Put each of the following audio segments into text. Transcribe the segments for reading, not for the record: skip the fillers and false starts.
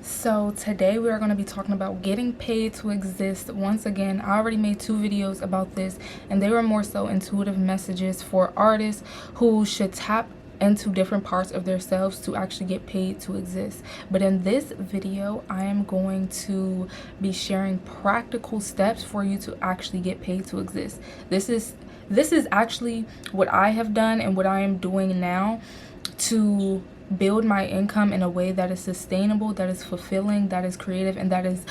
So today we are going to be talking about getting paid to exist. Once again, I already made 2 videos about this, and they were more so intuitive messages for artists who should tap into different parts of themselves to actually get paid to exist. But in this video, I am going to be sharing practical steps for you to actually get paid to exist. This is actually what I have done and what I am doing now to build my income in a way that is sustainable, that is fulfilling, that is creative, and that is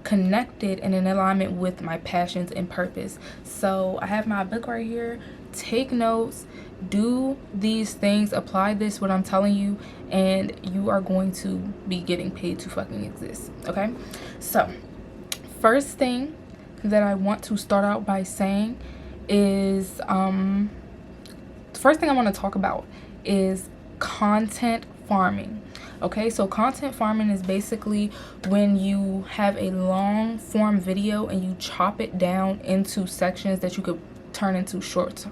connected and in alignment with my passions and purpose. So I have my book right here. Take notes, do these things, apply this, what I'm telling you, and you are going to be getting paid to fucking exist. Okay, so first thing that I want to start out by saying is the first thing I want to talk about is content farming. Okay, so content farming is basically when you have a long form video and you chop it down into sections that you could turn into short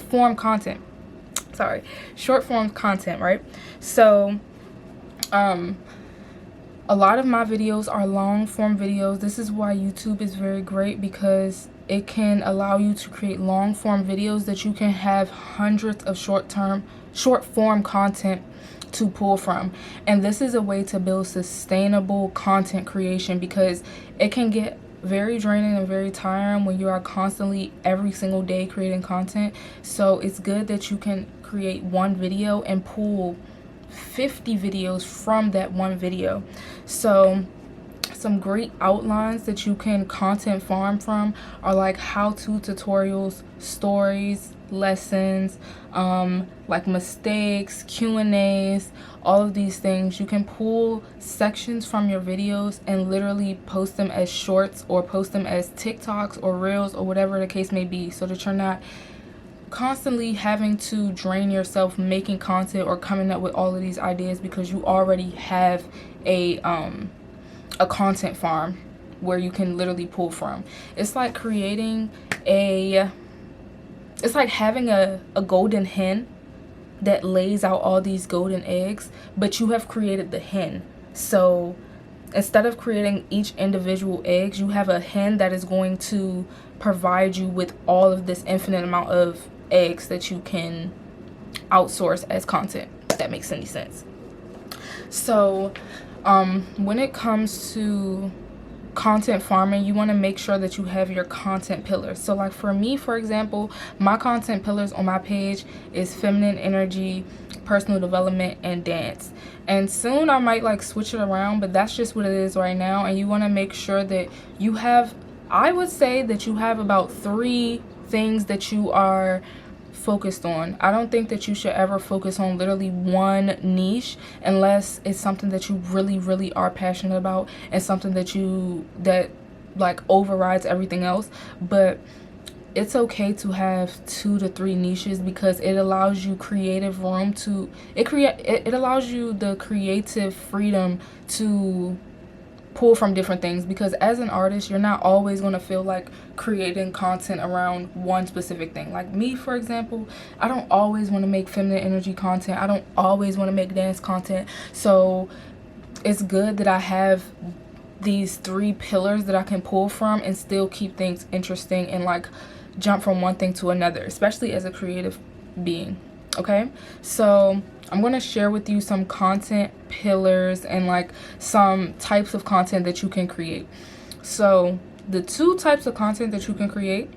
form content, right? So a lot of my videos are long form videos. This is why YouTube is very great, because it can allow you to create long form videos that you can have hundreds of short form content to pull from. And this is a way to build sustainable content creation, because it can get very draining and very tiring when you are constantly every single day creating content. So it's good that you can create one video and pull 50 videos from that one video. So some great outlines that you can content farm from are like how-to tutorials, stories, lessons, like mistakes, Q&As, all of these things. You can pull sections from your videos and literally post them as shorts or post them as TikToks or Reels or whatever the case may be, so that you're not constantly having to drain yourself making content or coming up with all of these ideas, because you already have a content farm where you can literally pull from. It's like creating it's like having a golden hen that lays out all these golden eggs, but you have created the hen. So instead of creating each individual eggs, you have a hen that is going to provide you with all of this infinite amount of eggs that you can outsource as content, if that makes any sense. So when it comes to content farming, you want to make sure that you have your content pillars. So like for me, for example, my content pillars on my page is feminine energy, personal development, and dance. And soon I might like switch it around, but that's just what it is right now. And you want to make sure that you have, I would say that you have about 3 things that you are focused on. I don't think that you should ever focus on literally one niche unless it's something that you really are passionate about and something that like overrides everything else. But it's okay to have 2 to 3 niches, because it allows you creative room to it allows you the creative freedom to pull from different things. Because as an artist, you're not always going to feel like creating content around one specific thing. Like me, for example, I don't always want to make feminine energy content. I don't always want to make dance content. So it's good that I have these 3 pillars that I can pull from and still keep things interesting and like jump from one thing to another, especially as a creative being. Okay, so I'm going to share with you some content pillars and like some types of content that you can create. So the 2 types of content that you can create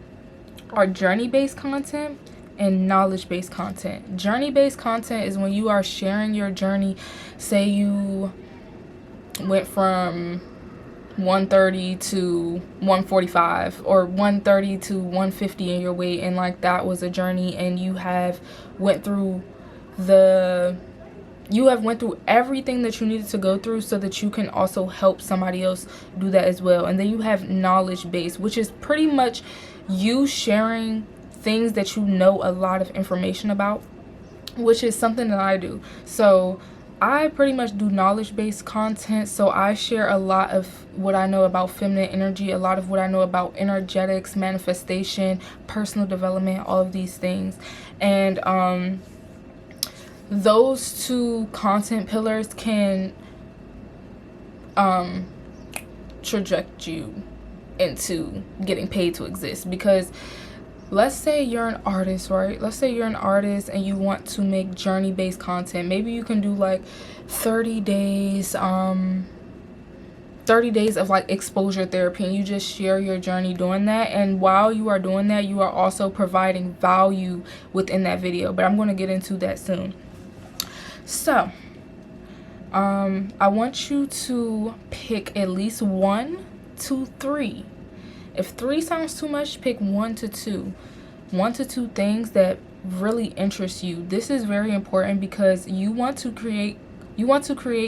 are journey-based content and knowledge-based content. Journey-based content is when you are sharing your journey. Say you went from 130 to 145 or 130 to 150 in your weight, and like that was a journey, and you have went through everything that you needed to go through so that you can also help somebody else do that as well. And then you have knowledge base, which is pretty much you sharing things that you know a lot of information about, which is something that I do. So I pretty much do knowledge-based content, so I share a lot of what I know about feminine energy, a lot of what I know about energetics, manifestation, personal development, all of these things. And those 2 content pillars can traject you into getting paid to exist. Because let's say you're an artist, right? Let's say you're an artist and you want to make journey based content. Maybe you can do like 30 days 30 days of like exposure therapy, and you just share your journey doing that. And while you are doing that, you are also providing value within that video, but I'm going to get into that soon. So I want you to pick at least 1 to 3. If 3 sounds too much, pick 1 to 2. 1 to 2 things that really interest you. This is very important because you want to create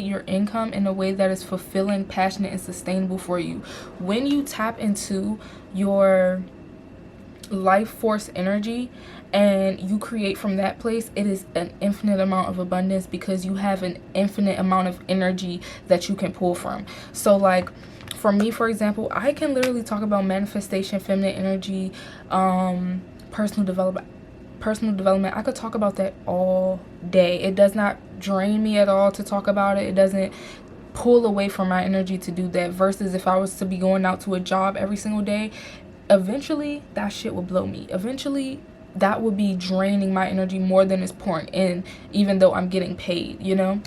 your income in a way that is fulfilling, passionate, and sustainable for you. When you tap into your life force energy and you create from that place, it is an infinite amount of abundance because you have an infinite amount of energy that you can pull from. So like for me, for example, I can literally talk about manifestation, feminine energy, personal development. I could talk about that all day. It does not drain me at all to talk about it. It doesn't pull away from my energy to do that, versus if I was to be going out to a job every single day, eventually that shit will blow me. Eventually that would be draining my energy more than it's pouring in, even though I'm getting paid, you know?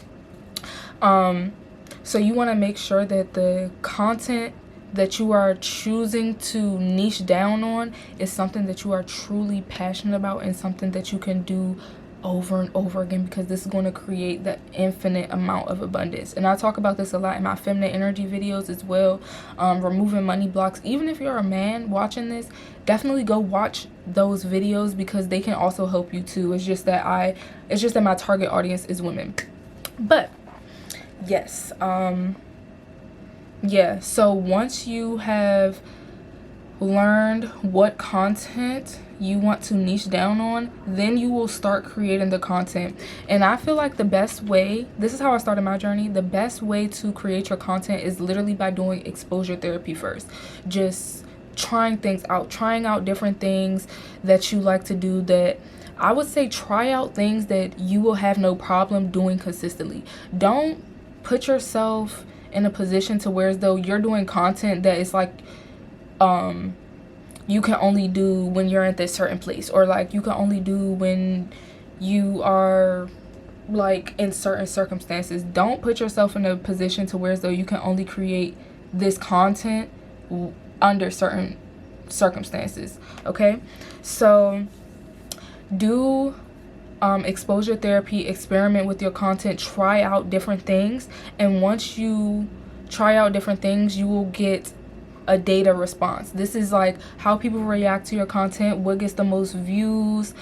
So you want to make sure that the content that you are choosing to niche down on is something that you are truly passionate about and something that you can do over and over again, because this is going to create that infinite amount of abundance. And I talk about this a lot in my feminine energy videos as well, removing money blocks. Even if you're a man watching this, definitely go watch those videos because they can also help you too. It's just that my target audience is women. But yes, yeah, so once you have learned what content you want to niche down on, then you will start creating the content. And I feel like the best way, this is how I started my journey, the best way to create your content is literally by doing exposure therapy first. Just trying things out, trying out different things that you like to do. That I would say try out things that you will have no problem doing consistently. Don't put yourself in a position to where as though you're doing content that is like you can only do when you're at this certain place, or like you can only do when you are like in certain circumstances. Don't put yourself in a position to where as though you can only create this content under certain circumstances. Okay, so do exposure therapy, experiment with your content, try out different things, and once you try out different things, you will get a data response. This is like how people react to your content, what gets the most views,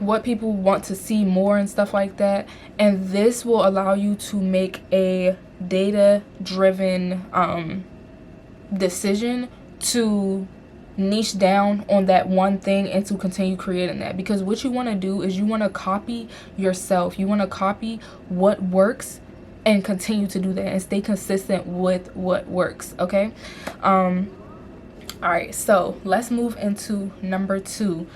what people want to see more and stuff like that. And this will allow you to make a data driven decision to niche down on that one thing and to continue creating that. Because what you want to do is you want to copy yourself. You want to copy what works and continue to do that and stay consistent with what works. Okay, all right, so let's move into number 2.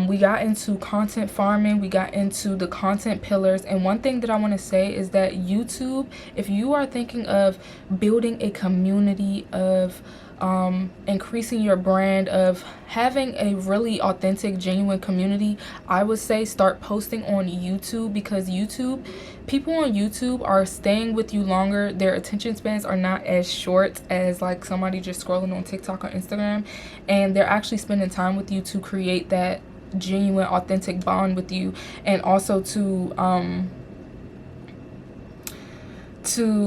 We got into content farming, we got into the content pillars, and one thing that I want to say is that YouTube, if you are thinking of building a community, of increasing your brand, of having a really authentic, genuine community, I would say start posting on YouTube, because people on YouTube are staying with you longer. Their attention spans are not as short as like somebody just scrolling on TikTok or Instagram, and they're actually spending time with you to create that genuine, authentic bond with you, and also to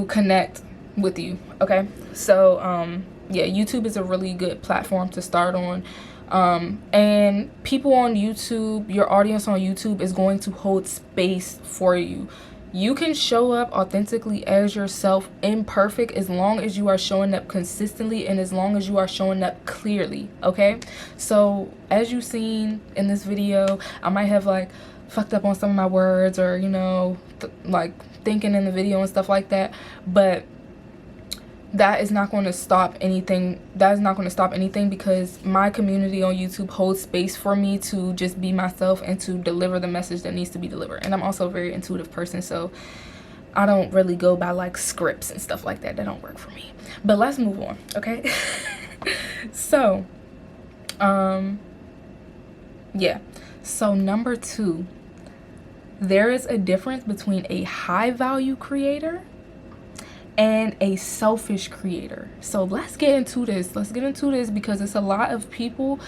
connect with you. Okay, so yeah, YouTube is a really good platform to start on. And people on YouTube, your audience on YouTube is going to hold space for you. You can show up authentically as yourself, imperfect, as long as you are showing up consistently and as long as you are showing up clearly. Okay, so as you've seen in this video, I might have like fucked up on some of my words, or you know, like thinking in the video and stuff like that, but that is not going to stop anything. That is not going to stop anything, because my community on YouTube holds space for me to just be myself and to deliver the message that needs to be delivered. And I'm also a very intuitive person, so I don't really go by like scripts and stuff like that. That don't work for me. But let's move on, okay? So, yeah. So number 2, there is a difference between a high value creator and a selfish creator. So let's get into this. Because it's a lot of people,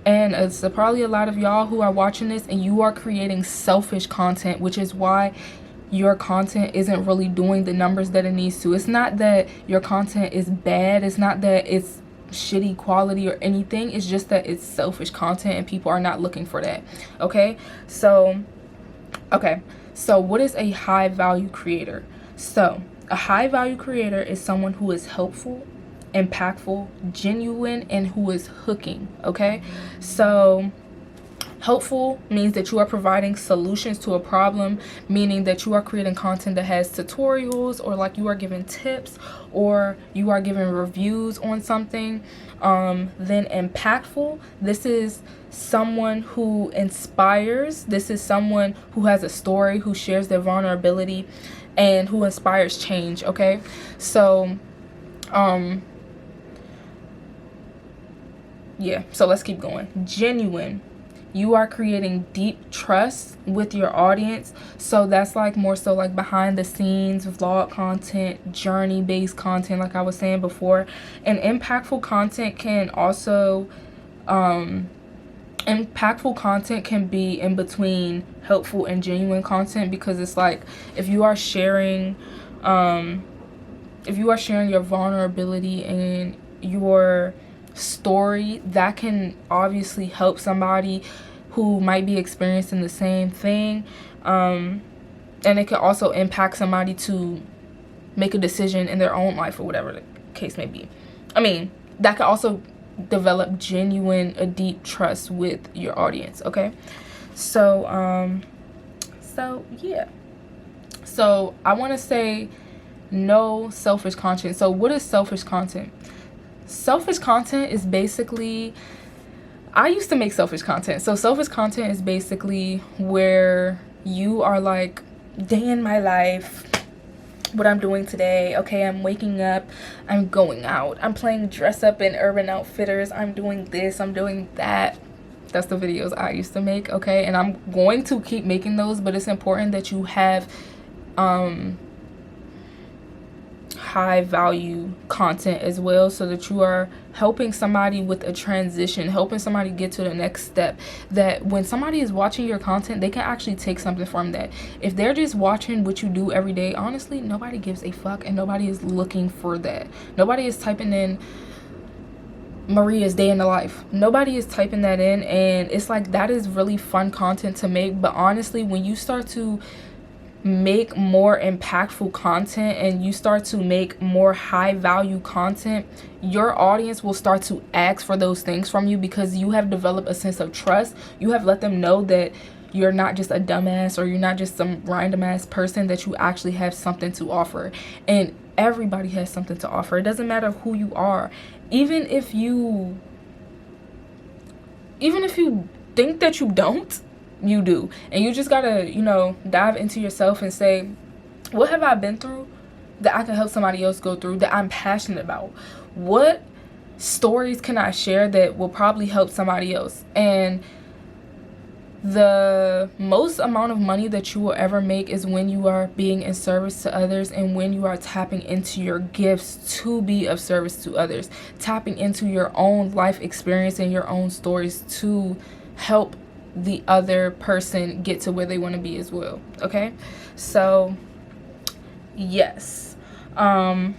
and it's probably a lot of y'all who are watching this and you are creating selfish content, which is why your content isn't really doing the numbers that it needs to. It's not that your content is bad. It's not that it's shitty quality or anything. It's just that it's selfish content and people are not looking for that. Okay, so what is a high value creator? So a high value creator is someone who is helpful, impactful, genuine, and who is hooking. Okay, so helpful means that you are providing solutions to a problem, meaning that you are creating content that has tutorials, or like you are giving tips, or you are giving reviews on something. Then impactful, this is someone who inspires. This is someone who has a story, who shares their vulnerability, and who inspires change. Okay, so yeah, so let's keep going. Genuine, you are creating deep trust with your audience. So that's like more so like behind the scenes vlog content, journey based content, like I was saying before. And impactful content can also impactful content can be in between helpful and genuine content, because it's like if you are sharing your vulnerability and your story, that can obviously help somebody who might be experiencing the same thing, and it can also impact somebody to make a decision in their own life or whatever the case may be. I mean, that could also develop genuine, a deep trust with your audience. Okay, so yeah, so I want to say no selfish content. So what is selfish content? Selfish content is basically, I used to make selfish content. So selfish content is basically where you are like, day in my life, what I'm doing today. Okay, I'm waking up, I'm going out, I'm playing dress up in Urban Outfitters, I'm doing this, I'm doing that. That's the videos I used to make. Okay, and I'm going to keep making those, but it's important that you have high value content as well, so that you are helping somebody with a transition, helping somebody get to the next step, that when somebody is watching your content, they can actually take something from that. If they're just watching what you do every day, honestly, nobody gives a fuck, and nobody is looking for that. Nobody is typing in Maria's day in the life. Nobody is typing that in, and it's like, that is really fun content to make. But honestly, when you start to make more impactful content and you start to make more high value content, your audience will start to ask for those things from you, because you have developed a sense of trust. You have let them know that you're not just a dumbass, or you're not just some random ass person, that you actually have something to offer. And everybody has something to offer. It doesn't matter who you are. Even if you think that you don't, you do. And you just gotta, dive into yourself and say, what have I been through that I can help somebody else go through, that I'm passionate about? What stories can I share that will probably help somebody else? And the most amount of money that you will ever make is when you are being in service to others, and when you are tapping into your gifts to be of service to others, tapping into your own life experience and your own stories to help the other person get to where they want to be as well. Okay, so yes, and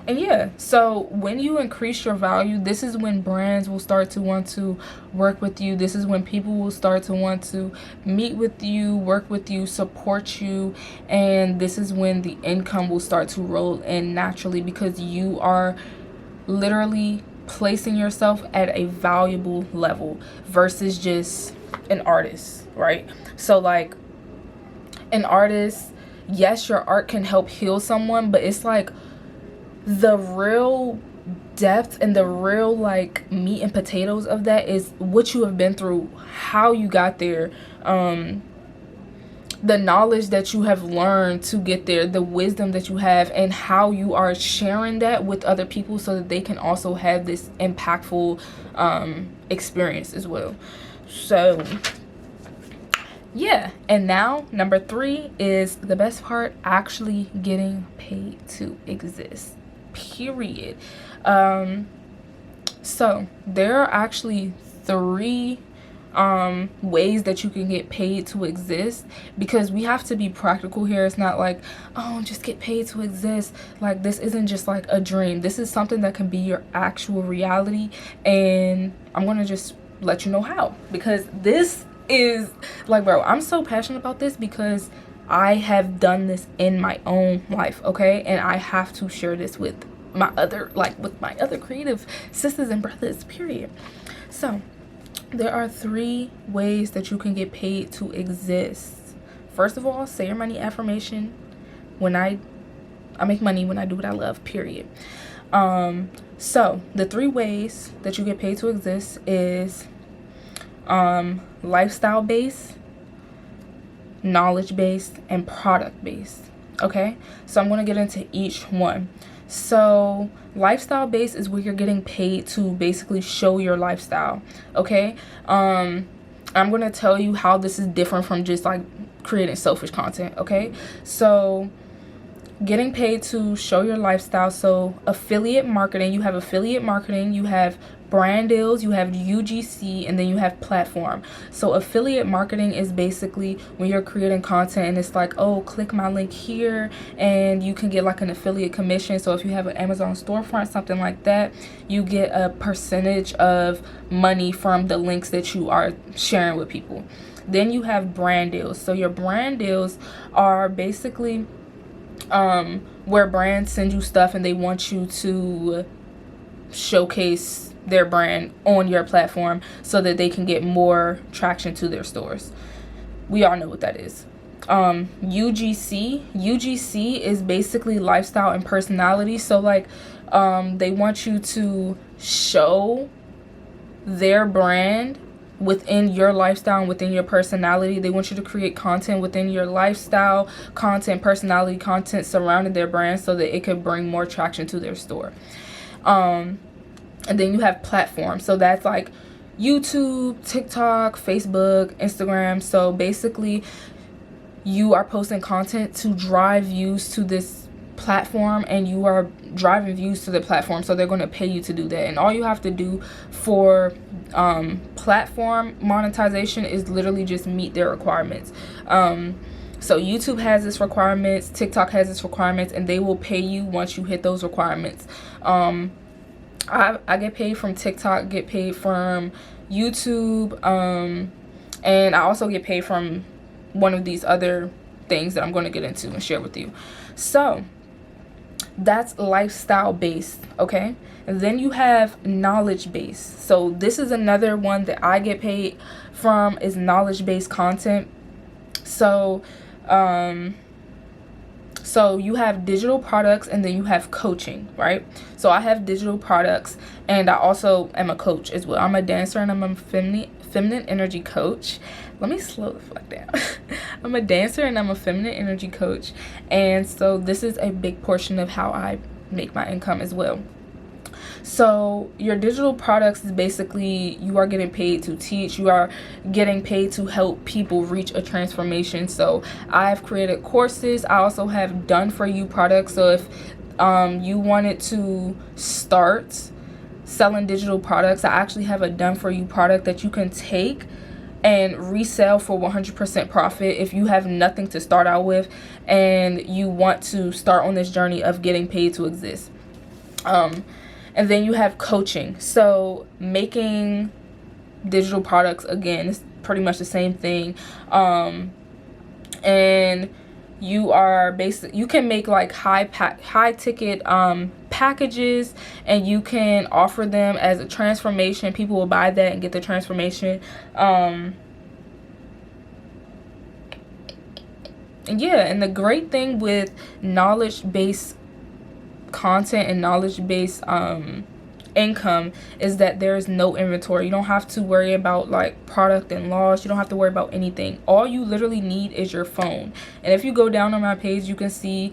yeah, so when you increase your value, this is when brands will start to want to work with you. This is when people will start to want to meet with you, work with you, support you. And this is when the income will start to roll in naturally, because you are literally placing yourself at a valuable level versus just an artist, right? So like an artist, yes, your art can help heal someone, but it's like the real depth and the real like meat and potatoes of that is what you have been through, how you got there, the knowledge that you have learned to get there, the wisdom that you have, and how you are sharing that with other people so that they can also have this impactful experience as well. So yeah, and now number 3 is the best part: actually getting paid to exist, period. So there are actually 3 ways that you can get paid to exist, because we have to be practical here. It's not like, oh, just get paid to exist. Like, this isn't just like a dream. This is something that can be your actual reality, and I'm gonna just let you know how, because this is like, bro, I'm so passionate about this because I have done this in my own life, okay? And I have to share this with my other creative sisters and brothers, period. So there are 3 ways that you can get paid to exist. First of all, say your money affirmation: when I make money when I do what I love, period. So the 3 ways that you get paid to exist is lifestyle based, knowledge based, and product based. Okay, so I'm going to get into each one. So lifestyle based is where you're getting paid to basically show your lifestyle. Okay, I'm going to tell you how this is different from just like creating selfish content. Okay, so getting paid to show your lifestyle. So affiliate marketing, you have affiliate marketing, you have brand deals, you have UGC, and then you have platform. So affiliate marketing is basically when you're creating content and it's like, oh, click my link here and you can get like an affiliate commission. So if you have an Amazon storefront, something like that, you get a percentage of money from the links that you are sharing with people. Then you have brand deals. So your brand deals are basically where brands send you stuff and they want you to showcase their brand on your platform so that they can get more traction to their stores. We all know what that is. UGC is basically lifestyle and personality. So like they want you to show their brand within your lifestyle and within your personality. They want you to create content within your lifestyle, content, personality, content surrounding their brand so that it could bring more traction to their store. And then you have platforms. So that's like YouTube, TikTok, Facebook, Instagram. So basically you are posting content to drive views to this platform, and you are driving views to the platform, so they're going to pay you to do that. And all you have to do for platform monetization is literally just meet their requirements. So YouTube has its requirements, TikTok has its requirements, and they will pay you once you hit those requirements. I get paid from TikTok, get paid from YouTube, and I also get paid from one of these other things that I'm going to get into and share with you. So that's lifestyle based, okay? And then you have knowledge based. So this is another one that I get paid from, is knowledge based content. So so you have digital products and then you have coaching, right? So I have digital products and I also am a coach as well. I'm a dancer and I'm a feminine energy coach. Let me slow the fuck down. I'm a dancer and I'm a feminine energy coach. And so this is a big portion of how I make my income as well. So your digital products is basically you are getting paid to teach, you are getting paid to help people reach a transformation. So I've created courses. I also have done for you products. So if you wanted to start selling digital products, I actually have a done for you product that you can take and resell for 100% profit if you have nothing to start out with and you want to start on this journey of getting paid to exist. And then you have coaching. So making digital products, again, is pretty much the same thing. And you are you can make like high ticket packages, and you can offer them as a transformation. People will buy that and get the transformation. And yeah, and the great thing with knowledge based content and knowledge based income is that there is no inventory. You don't have to worry about like product and loss. You don't have to worry about anything. All you literally need is your phone. And if you go down on my page, you can see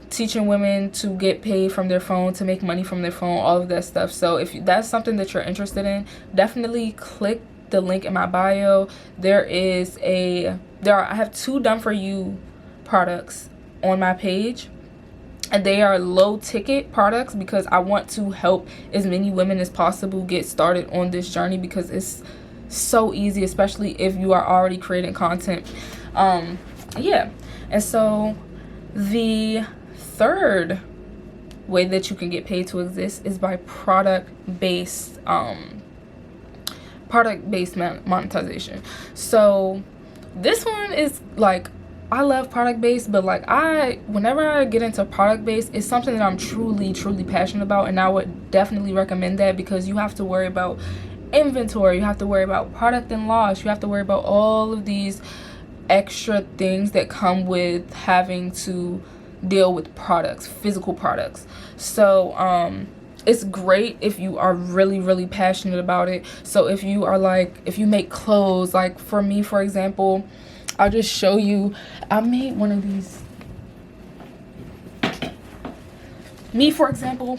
teaching women to get paid from their phone, to make money from their phone, all of that stuff. So if that's something that you're interested in, definitely click the link in my bio. I have 2 done for you products on my page, and they are low ticket products because I want to help as many women as possible get started on this journey, because it's so easy, especially if you are already creating content. Yeah. And so the third way that you can get paid to exist is by product-based monetization. So this one is like, I love product-based, but like whenever I get into product-based, it's something that I'm truly passionate about, and I would definitely recommend that, because you have to worry about inventory, you have to worry about product and loss, you have to worry about all of these extra things that come with having to deal with products, physical products. So it's great if you are really passionate about it. So if you are like, if you make clothes, like for me, for example, I'll just show you. I made one of these. Me, for example,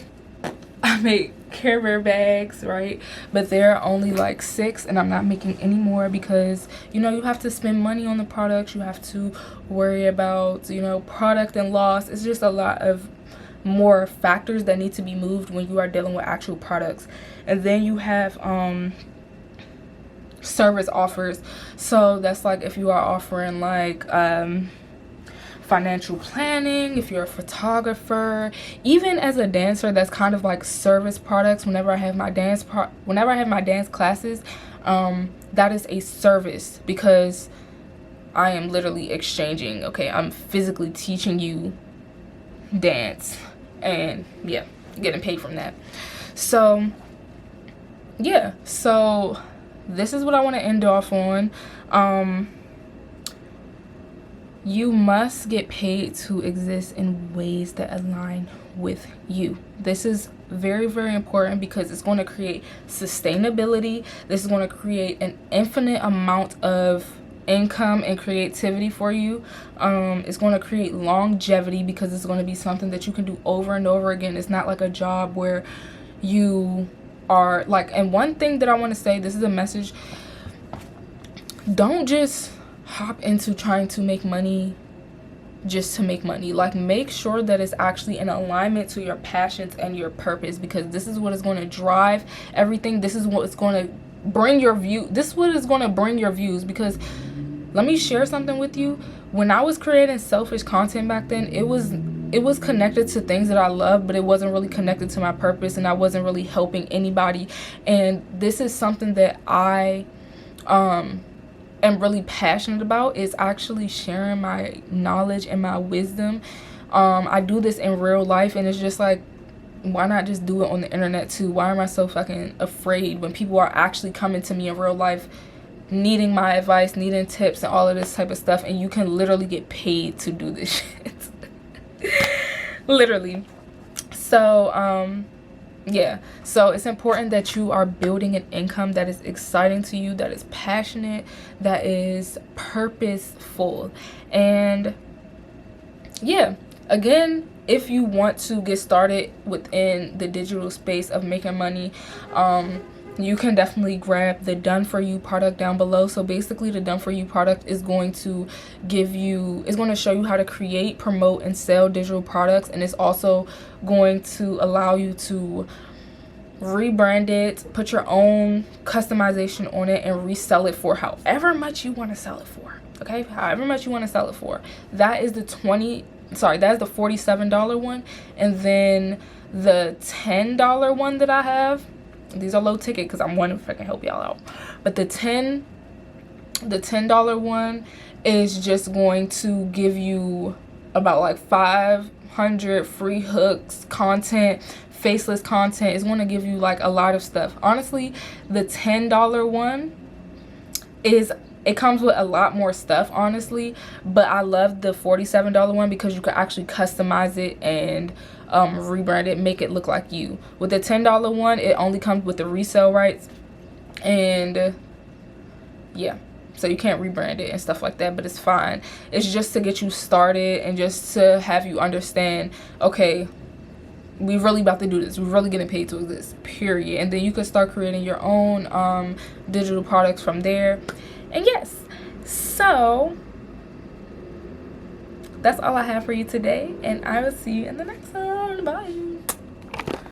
I make Care Bear bags, right? But they're only like 6, and I'm not making any more because, you have to spend money on the products. You have to worry about, product and loss. It's just a lot of more factors that need to be moved when you are dealing with actual products. And then you have service offers. So that's like if you are offering like financial planning, if you're a photographer, even as a dancer, that's kind of like service products. Whenever I have my dance classes, that is a service, because I am literally exchanging. Okay, I'm physically teaching you dance, and yeah, getting paid from that. So yeah, so this is what I want to end off on. You must get paid to exist in ways that align with you. This is very important, because it's going to create sustainability. This is going to create an infinite amount of income and creativity for you. It's going to create longevity, because it's going to be something that you can do over and over again. It's not like a job where you are like, and one thing that I want to say, this is a message: don't just hop into trying to make money just to make money. Like, make sure that it's actually in alignment to your passions and your purpose, because this is what is going to drive everything. This is what is going to bring your view. This is what is going to bring your views. Because let me share something with you. When I was creating selfish content back then, it was connected to things that I love, but it wasn't really connected to my purpose, and I wasn't really helping anybody. And this is something that I am really passionate about, is actually sharing my knowledge and my wisdom. I do this in real life, and it's just like, why not just do it on the internet too? Why am I so fucking afraid when people are actually coming to me in real life, needing my advice, needing tips and all of this type of stuff, and you can literally get paid to do this shit. Literally. So yeah, so it's important that you are building an income that is exciting to you, that is passionate, that is purposeful. And yeah, again, if you want to get started within the digital space of making money, you can definitely grab the Done For You product down below. So basically, the Done For You product is going to show you how to create, promote, and sell digital products. And it's also going to allow you to rebrand it, put your own customization on it, and resell it for however much you want to sell it for. Okay, however much you want to sell it for. That is the $47 one. And then the $10 one that I have, these are low ticket because I'm wanting to freaking help y'all out. But the $10 one is just going to give you about like 500 free hooks, content, faceless content. It's going to give you like a lot of stuff. Honestly, the $10 one it comes with a lot more stuff, honestly, but I love the $47 one because you can actually customize it and rebrand it, make it look like you. With the $10 one, it only comes with the resale rights, and yeah, so you can't rebrand it and stuff like that, but it's fine. It's just to get you started and just to have you understand, okay, we really about to do this, we're really getting paid to exist, period. And then you can start creating your own digital products from there. And yes, so that's all I have for you today, and I will see you in the next one. Bye.